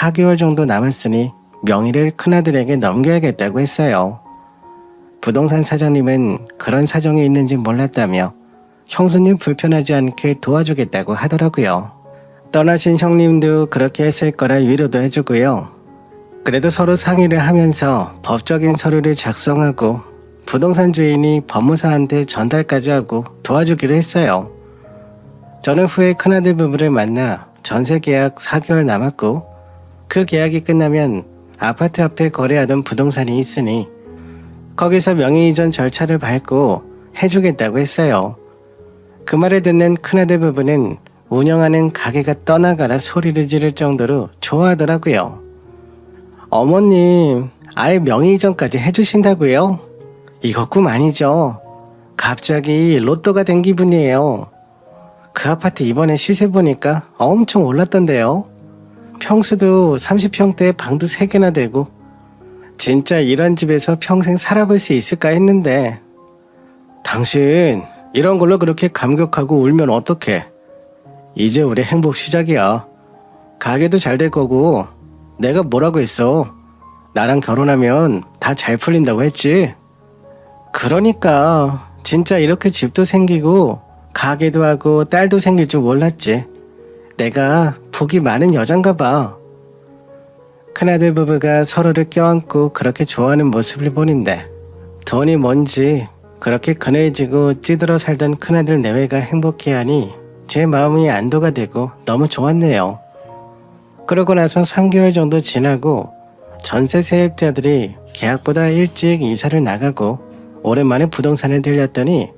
4개월 정도 남았으니 명의를 큰아들에게 넘겨야겠다고 했어요. 부동산 사장님은 그런 사정이 있는지 몰랐다며 형수님 불편하지 않게 도와주겠다고 하더라고요. 떠나신 형님도 그렇게 했을 거라 위로도 해주고요. 그래도 서로 상의를 하면서 법적인 서류를 작성하고 부동산 주인이 법무사한테 전달까지 하고 도와주기로 했어요. 저는 후에 큰아들 부부를 만나 전세 계약 4개월 남았고 그 계약이 끝나면 아파트 앞에 거래하던 부동산이 있으니 거기서 명의 이전 절차를 밟고 해주겠다고 했어요. 그 말을 듣는 큰아들 부부는 운영하는 가게가 떠나가라 소리를 지를 정도로 좋아하더라고요. 어머님, 아예 명의 이전까지 해주신다고요? 이거 꿈 아니죠? 갑자기 로또가 된 기분이에요. 그 아파트 이번에 시세 보니까 엄청 올랐던데요. 평수도 30평대에 방도 3개나 되고 진짜 이런 집에서 평생 살아볼 수 있을까 했는데 당신 이런 걸로 그렇게 감격하고 울면 어떡해. 이제 우리 행복 시작이야. 가게도 잘 될 거고 내가 뭐라고 했어. 나랑 결혼하면 다 잘 풀린다고 했지. 그러니까 진짜 이렇게 집도 생기고 가게도 하고 딸도 생길 줄 몰랐지. 내가 복이 많은 여잔가 봐. 큰아들 부부가 서로를 껴안고 그렇게 좋아하는 모습을 보는데 돈이 뭔지 그렇게 그늘지고 찌들어 살던 큰아들 내외가 행복해하니 제 마음이 안도가 되고 너무 좋았네요. 그러고 나서 3개월 정도 지나고 전세 세입자들이 계약보다 일찍 이사를 나가고 오랜만에 부동산을 들렸더니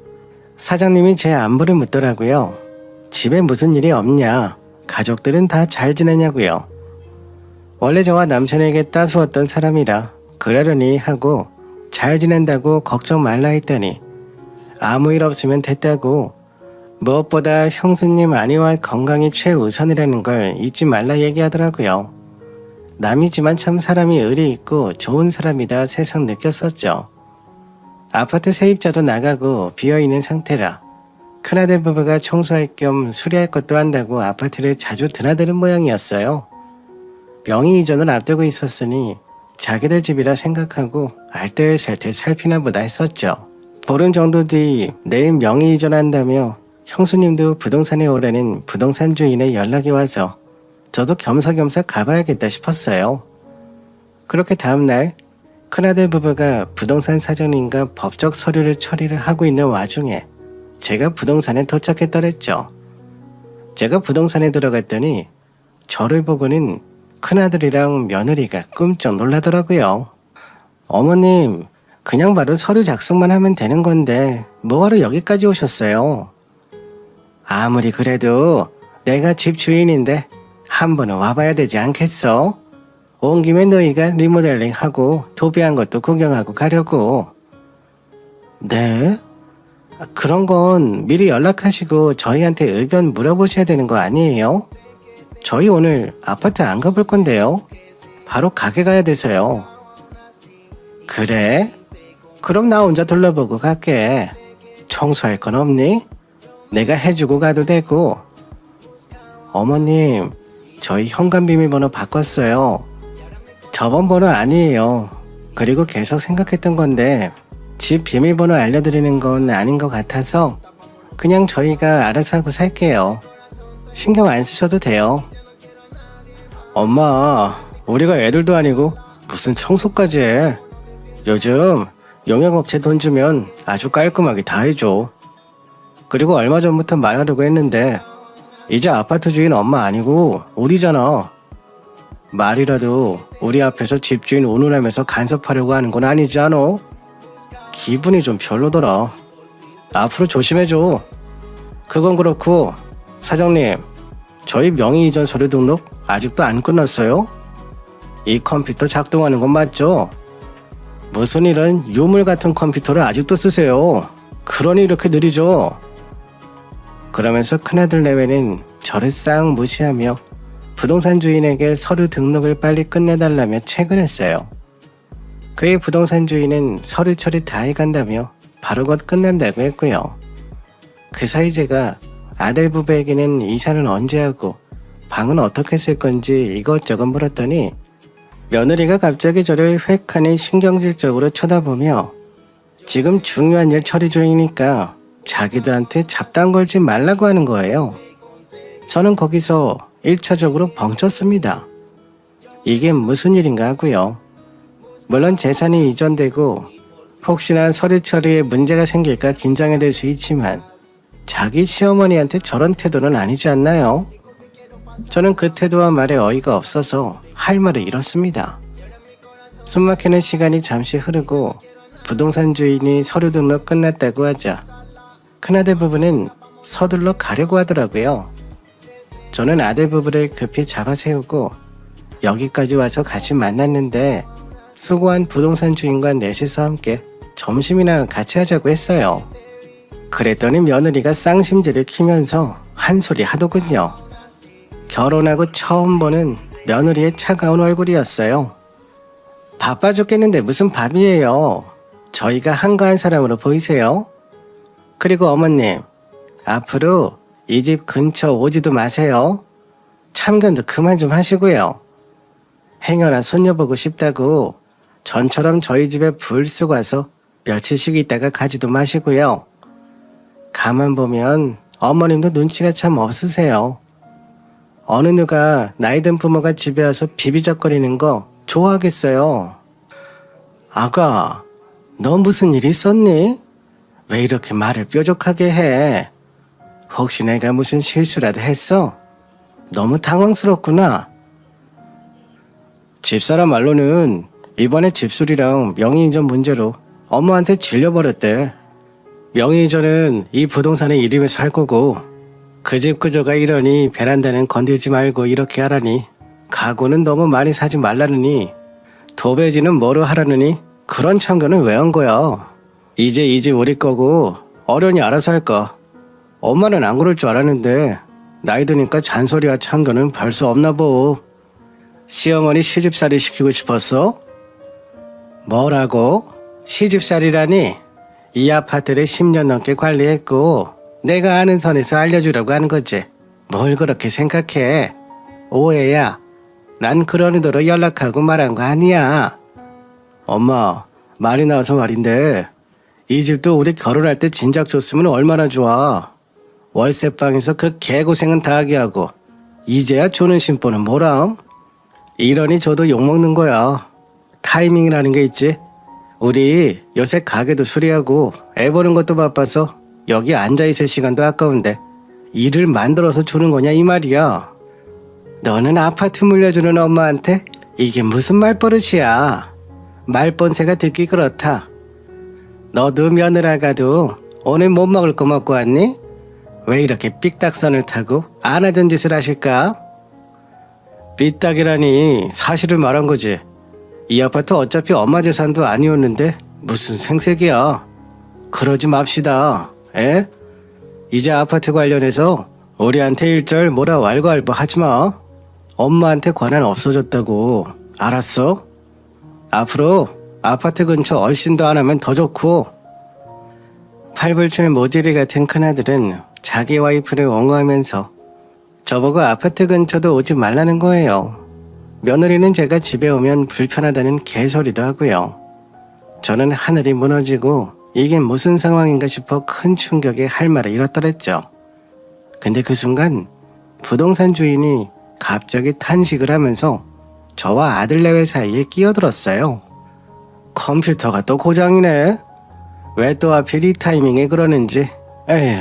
사장님이 제 안부를 묻더라고요. 집에 무슨 일이 없냐? 가족들은 다 잘 지내냐고요. 원래 저와 남편에게 따스웠던 사람이라 그러려니 하고 잘 지낸다고 걱정 말라 했더니 아무 일 없으면 됐다고 무엇보다 형수님 아니와 건강이 최우선이라는 걸 잊지 말라 얘기하더라고요. 남이지만 참 사람이 의리 있고 좋은 사람이다 새삼 느꼈었죠. 아파트 세입자도 나가고 비어있는 상태라 큰아들 부부가 청소할 겸 수리할 것도 한다고 아파트를 자주 드나드는 모양이었어요. 명의 이전을 앞두고 있었으니 자기들 집이라 생각하고 알뜰살뜰 살피나 보다 했었죠. 보름 정도 뒤 내일 명의 이전한다며 형수님도 부동산에 오라는 부동산 주인의 연락이 와서 저도 겸사겸사 가봐야겠다 싶었어요. 그렇게 다음날 큰아들 부부가 부동산 사장님과 법적 서류를 처리를 하고 있는 와중에 제가 부동산에 도착했더랬죠. 제가 부동산에 들어갔더니 저를 보고는 큰아들이랑 며느리가 끔찍 놀라더라고요. 어머님, 그냥 바로 서류 작성만 하면 되는 건데 뭐하러 여기까지 오셨어요? 아무리 그래도 내가 집 주인인데 한 번은 와봐야 되지 않겠어? 온 김에 너희가 리모델링하고 도배한 것도 구경하고 가려고. 네? 그런 건 미리 연락하시고 저희한테 의견 물어보셔야 되는 거 아니에요? 저희 오늘 아파트 안 가볼 건데요. 바로 가게 가야 돼서요. 그래? 그럼 나 혼자 둘러보고 갈게. 청소할 건 없니? 내가 해주고 가도 되고. 어머님, 저희 현관 비밀번호 바꿨어요. 저번 번호 아니에요. 그리고 계속 생각했던 건데 집 비밀번호 알려드리는 건 아닌 것 같아서 그냥 저희가 알아서 하고 살게요. 신경 안 쓰셔도 돼요. 엄마, 우리가 애들도 아니고 무슨 청소까지 해. 요즘 용역업체 돈 주면 아주 깔끔하게 다 해줘. 그리고 얼마 전부터 말하려고 했는데 이제 아파트 주인 엄마 아니고 우리잖아. 말이라도 우리 앞에서 집주인 운운하면서 간섭하려고 하는 건 아니지 않어? 기분이 좀 별로더라. 앞으로 조심해줘. 그건 그렇고 사장님, 저희 명의 이전 서류 등록 아직도 안 끝났어요? 이 컴퓨터 작동하는 건 맞죠? 무슨 일은 유물 같은 컴퓨터를 아직도 쓰세요. 그러니 이렇게 느리죠? 그러면서 큰아들 내외는 저를 싹 무시하며 부동산 주인에게 서류 등록을 빨리 끝내달라며 채근했어요. 그의 부동산 주인은 서류 처리 다 해간다며 바로 곧 끝난다고 했고요. 그 사이 제가 아들 부부에게는 이사는 언제 하고 방은 어떻게 쓸 건지 이것저것 물었더니 며느리가 갑자기 저를 획하니 신경질적으로 쳐다보며 지금 중요한 일 처리 중이니까 자기들한테 잡담 걸지 말라고 하는 거예요. 저는 거기서 1차적으로 벙쪘습니다. 이게 무슨 일인가 하고요. 물론 재산이 이전되고 혹시나 서류 처리에 문제가 생길까 긴장이 될 수 있지만 자기 시어머니한테 저런 태도는 아니지 않나요? 저는 그 태도와 말에 어이가 없어서 할 말을 잃었습니다. 숨막히는 시간이 잠시 흐르고 부동산 주인이 서류 등록 끝났다고 하자 큰아들 부부는 서둘러 가려고 하더라고요. 저는 아들 부부를 급히 잡아세우고 여기까지 와서 같이 만났는데 수고한 부동산 주인과 넷이서 함께 점심이나 같이 하자고 했어요. 그랬더니 며느리가 쌍심지를 키면서 한 소리 하더군요. 결혼하고 처음 보는 며느리의 차가운 얼굴이었어요. 바빠 죽겠는데 무슨 밥이에요. 저희가 한가한 사람으로 보이세요? 그리고 어머님, 앞으로 이 집 근처 오지도 마세요. 참견도 그만 좀 하시고요. 행여나 손녀 보고 싶다고 전처럼 저희 집에 불 쓰고 와서 며칠씩 있다가 가지도 마시고요. 가만 보면 어머님도 눈치가 참 없으세요. 어느 누가 나이든 부모가 집에 와서 비비적거리는 거 좋아하겠어요. 아가, 너 무슨 일 있었니? 왜 이렇게 말을 뾰족하게 해? 혹시 내가 무슨 실수라도 했어? 너무 당황스럽구나. 집사람 말로는 이번에 집수리랑 명의이전 문제로 엄마한테 질려버렸대. 명의이전은 이 부동산의 이름에 살 거고 그 집 구조가 이러니 베란다는 건들지 말고 이렇게 하라니 가구는 너무 많이 사지 말라느니 도배지는 뭐로 하라느니 그런 참견은 왜 한 거야. 이제 이 집 우리 거고 어련히 알아서 할까. 엄마는 안 그럴 줄 알았는데 나이 드니까 잔소리와 참견은 별 수 없나 보. 시어머니 시집살이 시키고 싶었어? 뭐라고? 시집살이라니? 이 아파트를 10년 넘게 관리했고 내가 아는 선에서 알려주라고 하는 거지. 뭘 그렇게 생각해? 오해야. 난 그런 의도로 연락하고 말한 거 아니야. 엄마, 말이 나와서 말인데 이 집도 우리 결혼할 때 진작 줬으면 얼마나 좋아. 월세방에서 그 개고생은 다 하게 하고 이제야 주는 심보는 뭐람? 이러니 저도 욕먹는 거야. 타이밍이라는 게 있지. 우리 요새 가게도 수리하고 애 보는 것도 바빠서 여기 앉아있을 시간도 아까운데 일을 만들어서 주는 거냐 이 말이야. 너는 아파트 물려주는 엄마한테 이게 무슨 말버릇이야. 말본새가 듣기 그렇다. 너도 며느라가도 오늘 못 먹을 거 먹고 왔니? 왜 이렇게 삑딱선을 타고 안 하던 짓을 하실까? 삐딱이라니 사실을 말한 거지. 이 아파트 어차피 엄마 재산도 아니었는데 무슨 생색이야. 그러지 맙시다. 에? 이제 아파트 관련해서 우리한테 일절 뭐라 왈가왈부 하지마. 엄마한테 권한 없어졌다고. 알았어? 앞으로 아파트 근처 얼씬도 안 하면 더 좋고. 팔불출 모지리 같은 큰아들은 자기 와이프를 옹호하면서 저보고 아파트 근처도 오지 말라는 거예요. 며느리는 제가 집에 오면 불편하다는 개소리도 하고요. 저는 하늘이 무너지고 이게 무슨 상황인가 싶어 큰 충격에 할 말을 잃었더랬죠. 근데 그 순간 부동산 주인이 갑자기 탄식을 하면서 저와 아들내외 사이에 끼어들었어요. 컴퓨터가 또 고장이네. 왜 또 하필 이 타이밍에 그러는지. 에휴,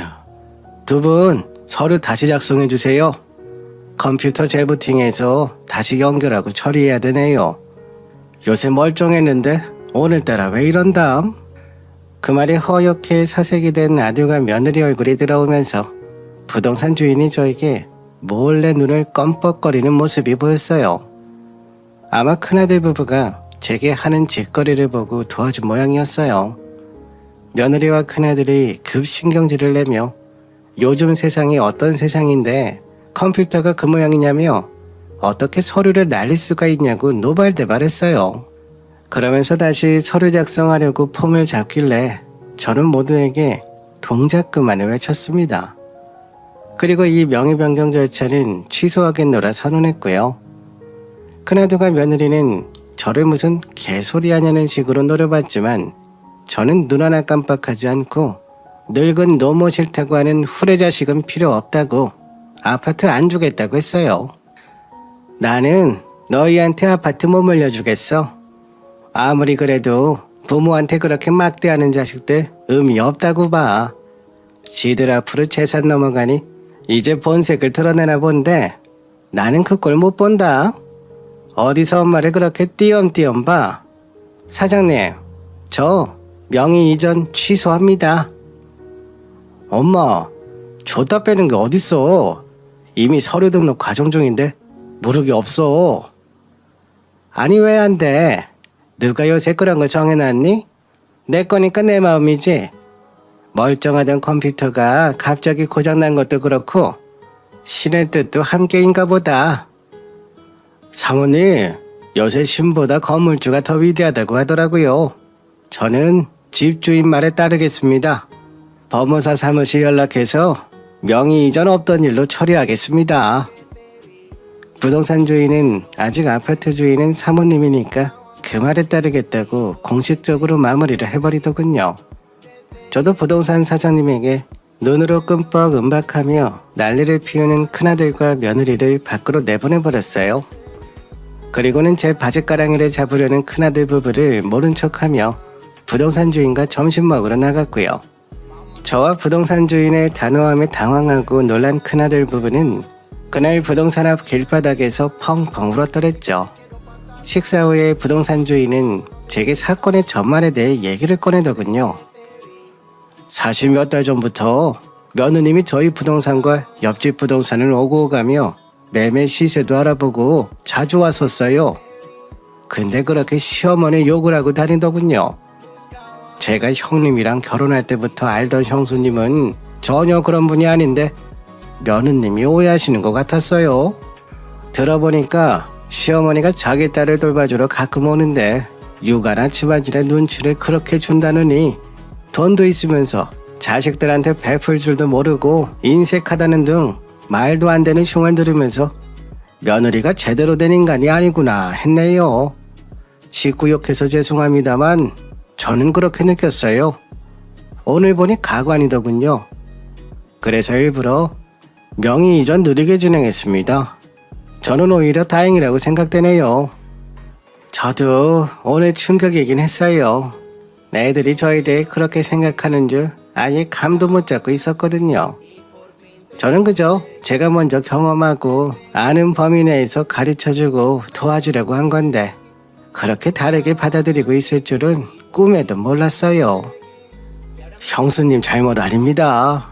두 분 서류 다시 작성해 주세요. 컴퓨터 재부팅해서 다시 연결하고 처리해야 되네요. 요새 멀쩡했는데 오늘따라 왜 이런담? 그 말이 허옇게 사색이 된 아들과 며느리 얼굴이 들어오면서 부동산 주인이 저에게 몰래 눈을 껌뻑거리는 모습이 보였어요. 아마 큰아들 부부가 제게 하는 짓거리를 보고 도와준 모양이었어요. 며느리와 큰아들이 급신경질을 내며 요즘 세상이 어떤 세상인데 컴퓨터가 그 모양이냐며 어떻게 서류를 날릴 수가 있냐고 노발대발했어요. 그러면서 다시 서류 작성하려고 폼을 잡길래 저는 모두에게 동작 그만을 외쳤습니다. 그리고 이 명의 변경 절차는 취소하겠노라 선언했고요. 큰아들과 며느리는 저를 무슨 개소리 하냐는 식으로 노려봤지만 저는 눈 하나 깜빡하지 않고 늙은 노모 싫다고 하는 후레자식은 필요 없다고 아파트 안 주겠다고 했어요. 나는 너희한테 아파트 못 물려주겠어. 아무리 그래도 부모한테 그렇게 막대하는 자식들 의미 없다고 봐. 지들 앞으로 재산 넘어가니 이제 본색을 드러내나 본데 나는 그 꼴 못 본다. 어디서 엄마를 그렇게 띄엄띄엄 봐. 사장님, 저 명의 이전 취소합니다. 엄마, 줬다 빼는 게 어딨어. 이미 서류 등록 과정 중인데 무르기 없어. 아니 왜 안 돼? 누가 요새 그런 거 정해놨니? 내 거니까 내 마음이지. 멀쩡하던 컴퓨터가 갑자기 고장난 것도 그렇고 신의 뜻도 함께인가 보다. 사모님, 요새 신보다 건물주가 더 위대하다고 하더라고요. 저는 집주인 말에 따르겠습니다. 법무사 사무실 연락해서 명의 이전 없던 일로 처리하겠습니다. 부동산 주인은 아직 아파트 주인은 사모님이니까 그 말에 따르겠다고 공식적으로 마무리를 해버리더군요. 저도 부동산 사장님에게 눈으로 끔뻑 음박하며 난리를 피우는 큰아들과 며느리를 밖으로 내보내버렸어요. 그리고는 제 바지가랑이를 잡으려는 큰아들 부부를 모른 척하며 부동산 주인과 점심 먹으러 나갔고요. 저와 부동산 주인의 단호함에 당황하고 놀란 큰아들 부부는 그날 부동산 앞 길바닥에서 펑펑 울었더랬죠. 식사 후에 부동산 주인은 제게 사건의 전말에 대해 얘기를 꺼내더군요. 사실 몇 달 전부터 며느님이 저희 부동산과 옆집 부동산을 오고 가며 매매 시세도 알아보고 자주 왔었어요. 근데 그렇게 시어머니 욕을 하고 다니더군요. 제가 형님이랑 결혼할 때부터 알던 형수님은 전혀 그런 분이 아닌데 며느님이 오해하시는 것 같았어요. 들어보니까 시어머니가 자기 딸을 돌봐주러 가끔 오는데 육아나 집안일에 눈치를 그렇게 준다느니 돈도 있으면서 자식들한테 베풀 줄도 모르고 인색하다는 등 말도 안 되는 흉을 들으면서 며느리가 제대로 된 인간이 아니구나 했네요. 식구 욕해서 죄송합니다만 저는 그렇게 느꼈어요. 오늘 보니 가관이더군요. 그래서 일부러 명의 이전 느리게 진행했습니다. 저는 오히려 다행이라고 생각되네요. 저도 오늘 충격이긴 했어요. 애들이 저에 대해 그렇게 생각하는 줄 아예 감도 못 잡고 있었거든요. 저는 그저 제가 먼저 경험하고 아는 범위 내에서 가르쳐주고 도와주려고 한 건데 그렇게 다르게 받아들이고 있을 줄은 꿈에도 몰랐어요. 형수님 잘못 아닙니다.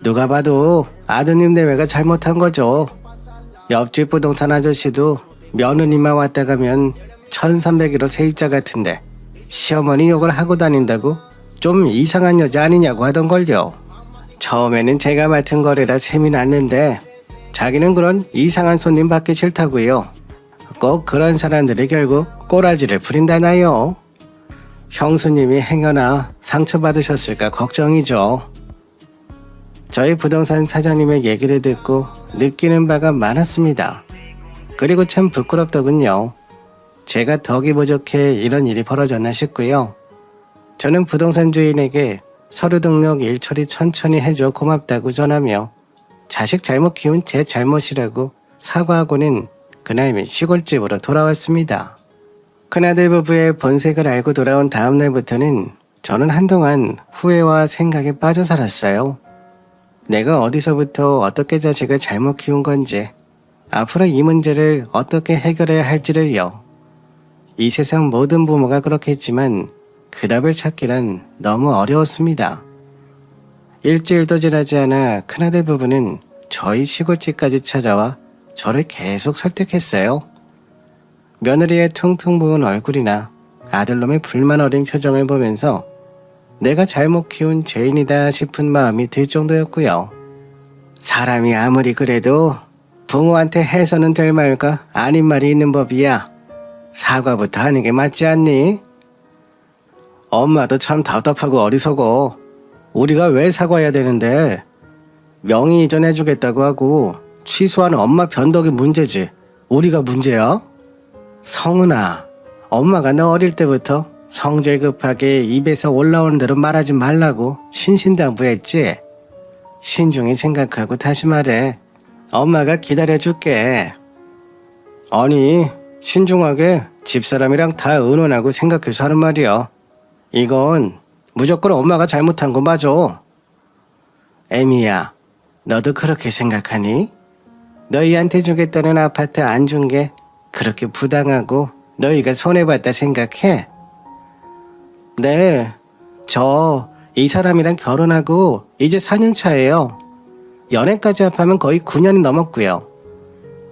누가 봐도 아드님 내외가 잘못한 거죠. 옆집 부동산 아저씨도 며느님만 왔다 가면 1300으로 세입자 같은데 시어머니 욕을 하고 다닌다고 좀 이상한 여자 아니냐고 하던걸요. 처음에는 제가 맡은 거래라 셈이 났는데 자기는 그런 이상한 손님 받기 싫다고요. 꼭 그런 사람들이 결국 꼬라지를 부린다나요. 형수님이 행여나 상처받으셨을까 걱정이죠. 저희 부동산 사장님의 얘기를 듣고 느끼는 바가 많았습니다. 그리고 참 부끄럽더군요. 제가 덕이 부족해 이런 일이 벌어졌나 싶고요. 저는 부동산 주인에게 서류 등록 일 처리 천천히 해줘 고맙다고 전하며 자식 잘못 키운 제 잘못이라고 사과하고는 그날 시골집으로 돌아왔습니다. 큰아들 부부의 본색을 알고 돌아온 다음 날부터는 저는 한동안 후회와 생각에 빠져 살았어요. 내가 어디서부터 어떻게 자식을 잘못 키운 건지, 앞으로 이 문제를 어떻게 해결해야 할지를요. 이 세상 모든 부모가 그렇겠지만 그 답을 찾기란 너무 어려웠습니다. 일주일도 지나지 않아 큰아들 부부는 저희 시골집까지 찾아와 저를 계속 설득했어요. 며느리의 퉁퉁 부은 얼굴이나 아들놈의 불만 어린 표정을 보면서 내가 잘못 키운 죄인이다 싶은 마음이 들 정도였고요. 사람이 아무리 그래도 부모한테 해서는 될 말과 아닌 말이 있는 법이야. 사과부터 하는 게 맞지 않니? 엄마도 참 답답하고 어리석어. 우리가 왜 사과해야 되는데? 명의 이전해주겠다고 하고 취소하는 엄마 변덕이 문제지. 우리가 문제야? 성은아, 엄마가 너 어릴 때부터 성질 급하게 입에서 올라오는 대로 말하지 말라고 신신당부했지? 신중히 생각하고 다시 말해. 엄마가 기다려줄게. 아니, 신중하게 집사람이랑 다 의논하고 생각해서 하는 말이야. 이건 무조건 엄마가 잘못한 거 맞아. 애미야, 너도 그렇게 생각하니? 너희한테 주겠다는 아파트 안 준 게 그렇게 부당하고 너희가 손해봤다 생각해? 네, 저 이 사람이랑 결혼하고 이제 4년 차예요. 연애까지 합하면 거의 9년이 넘었고요.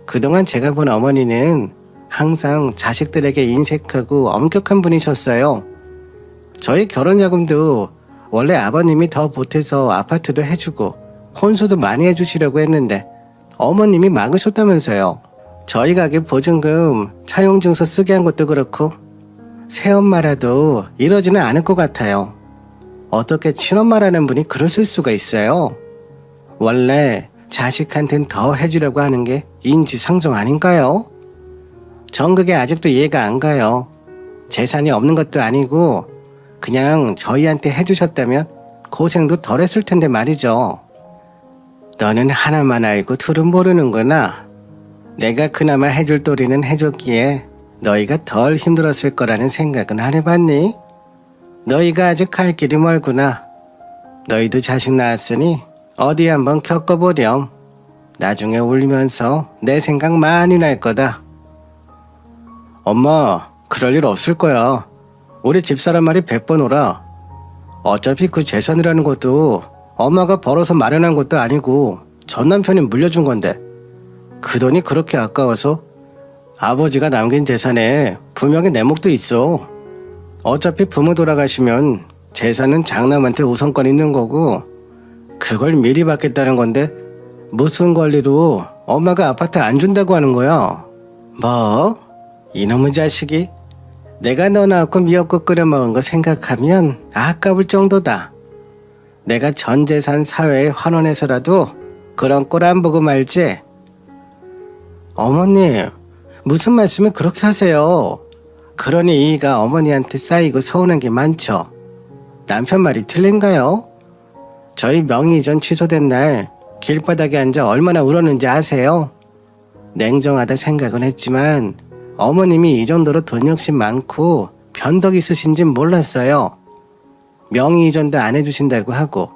그동안 제가 본 어머니는 항상 자식들에게 인색하고 엄격한 분이셨어요. 저희 결혼 자금도 원래 아버님이 더 보태서 아파트도 해주고 혼수도 많이 해주시려고 했는데 어머님이 막으셨다면서요. 저희 가게 보증금 차용증서 쓰게 한 것도 그렇고 새엄마라도 이러지는 않을 것 같아요. 어떻게 친엄마라는 분이 그러실 수가 있어요? 원래 자식한텐 더 해주려고 하는 게 인지상정 아닌가요? 전 그게 아직도 이해가 안 가요. 재산이 없는 것도 아니고 그냥 저희한테 해주셨다면 고생도 덜 했을 텐데 말이죠. 너는 하나만 알고 둘은 모르는구나. 내가 그나마 해줄 도리는 해줬기에 너희가 덜 힘들었을 거라는 생각은 안 해봤니? 너희가 아직 갈 길이 멀구나. 너희도 자식 낳았으니 어디 한번 겪어보렴. 나중에 울면서 내 생각 많이 날 거다. 엄마, 그럴 일 없을 거야. 우리 집사람 말이 100번 오라. 어차피 그 재산이라는 것도 엄마가 벌어서 마련한 것도 아니고 전 남편이 물려준 건데 그 돈이 그렇게 아까워서 아버지가 남긴 재산에 분명히 내 몫도 있어. 어차피 부모 돌아가시면 재산은 장남한테 우선권 있는 거고 그걸 미리 받겠다는 건데 무슨 권리로 엄마가 아파트 안 준다고 하는 거야. 뭐? 이놈의 자식이 내가 너 낳고 미역국 끓여 먹은 거 생각하면 아까울 정도다. 내가 전 재산 사회에 환원해서라도 그런 꼴 안 보고 말지. 어머님, 무슨 말씀을 그렇게 하세요? 그러니 이의가 어머니한테 쌓이고 서운한 게 많죠. 남편 말이 틀린가요? 저희 명의 이전 취소된 날 길바닥에 앉아 얼마나 울었는지 아세요? 냉정하다 생각은 했지만 어머님이 이 정도로 돈 욕심 많고 변덕 있으신진 몰랐어요. 명의 이전도 안 해주신다고 하고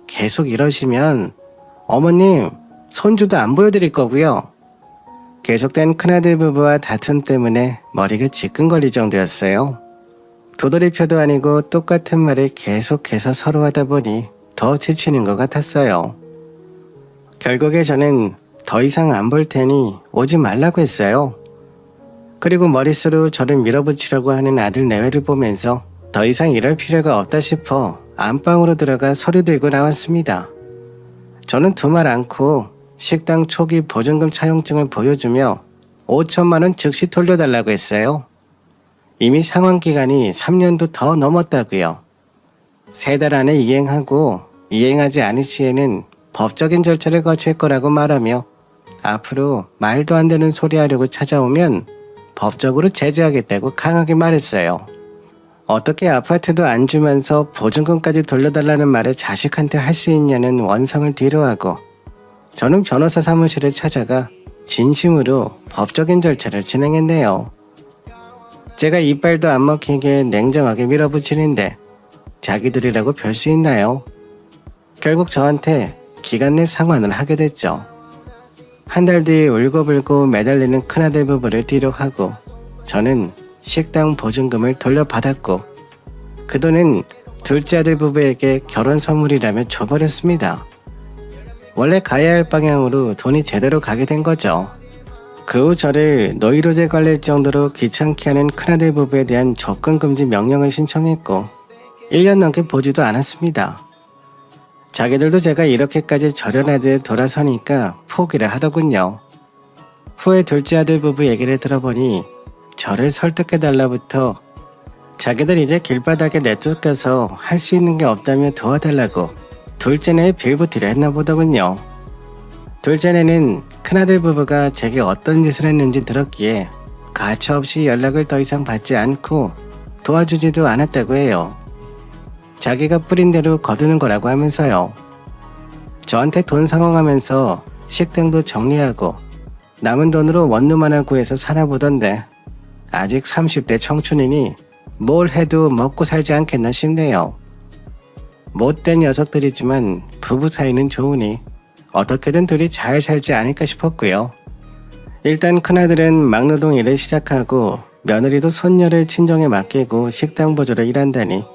계속 이러시면 어머님 손주도 안 보여드릴 거고요. 계속된 큰아들 부부와 다툼 때문에 머리가 지끈거릴 정도였어요. 도돌이표도 아니고 똑같은 말을 계속해서 서로 하다 보니 더 지치는 것 같았어요. 결국에 저는 더 이상 안 볼 테니 오지 말라고 했어요. 그리고 머릿수로 저를 밀어붙이려고 하는 아들 내외를 보면서 더 이상 이럴 필요가 없다 싶어 안방으로 들어가 서류 들고 나왔습니다. 저는 두말 않고 식당 초기 보증금 차용증을 보여주며 5천만 원 즉시 돌려달라고 했어요. 이미 상환 기간이 3년도 더 넘었다고요. 3달 안에 이행하고 이행하지 않을 시에는 법적인 절차를 거칠 거라고 말하며 앞으로 말도 안 되는 소리 하려고 찾아오면 법적으로 제재하겠다고 강하게 말했어요. 어떻게 아파트도 안 주면서 보증금까지 돌려달라는 말을 자식한테 할 수 있냐는 원성을 뒤로하고 저는 변호사 사무실을 찾아가 진심으로 법적인 절차를 진행했네요. 제가 이빨도 안 먹히게 냉정하게 밀어붙이는데 자기들이라고 별 수 있나요? 결국 저한테 기간 내 상환을 하게 됐죠. 한 달 뒤 울고불고 매달리는 큰아들 부부를 뒤로 하고 저는 식당 보증금을 돌려받았고 그 돈은 둘째 아들 부부에게 결혼 선물이라며 줘버렸습니다. 원래 가야 할 방향으로 돈이 제대로 가게 된 거죠. 그 후 저를 노이로제 걸릴 정도로 귀찮게 하는 큰아들 부부에 대한 접근금지 명령을 신청했고 1년 넘게 보지도 않았습니다. 자기들도 제가 이렇게까지 절연하듯 돌아서니까 포기를 하더군요. 후에 둘째 아들 부부 얘기를 들어보니 저를 설득해달라부터 자기들 이제 길바닥에 내쫓겨서 할 수 있는 게 없다며 도와달라고 둘째네에 빌붙이려 했나 보더군요. 둘째네는 큰아들 부부가 제게 어떤 짓을 했는지 들었기에 가차없이 연락을 더 이상 받지 않고 도와주지도 않았다고 해요. 자기가 뿌린 대로 거두는 거라고 하면서요. 저한테 돈 상황하면서 식당도 정리하고 남은 돈으로 원룸 하나 구해서 살아보던데 아직 30대 청춘이니 뭘 해도 먹고 살지 않겠나 싶네요. 못된 녀석들이지만 부부 사이는 좋으니 어떻게든 둘이 잘 살지 않을까 싶었고요. 일단 큰아들은 막노동 일을 시작하고 며느리도 손녀를 친정에 맡기고 식당 보조로 일한다니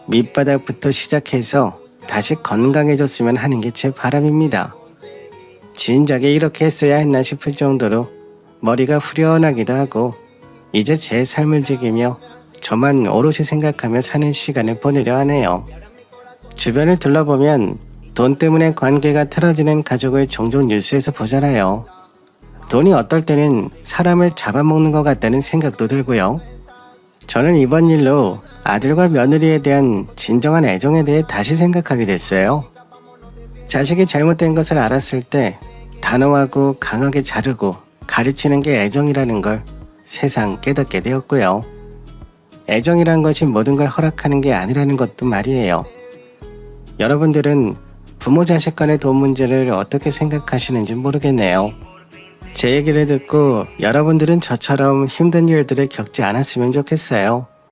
밑바닥부터 시작해서 다시 건강해졌으면 하는 게 제 바람입니다. 진작에 이렇게 했어야 했나 싶을 정도로 머리가 후련하기도 하고 이제 제 삶을 즐기며 저만 오롯이 생각하며 사는 시간을 보내려 하네요. 주변을 둘러보면 돈 때문에 관계가 틀어지는 가족을 종종 뉴스에서 보잖아요. 돈이 어떨 때는 사람을 잡아먹는 것 같다는 생각도 들고요. 저는 이번 일로 아들과 며느리에 대한 진정한 애정에 대해 다시 생각하게 됐어요. 자식이 잘못된 것을 알았을 때 단호하고 강하게 자르고 가르치는 게 애정이라는 걸 새삼 깨닫게 되었고요. 애정이란 것이 모든 걸 허락하는 게 아니라는 것도 말이에요. 여러분들은 부모 자식 간의 돈 문제를 어떻게 생각하시는지 모르겠네요. 제 얘기를 듣고 여러분들은 저처럼 힘든 일들을 겪지 않았으면 좋겠어요.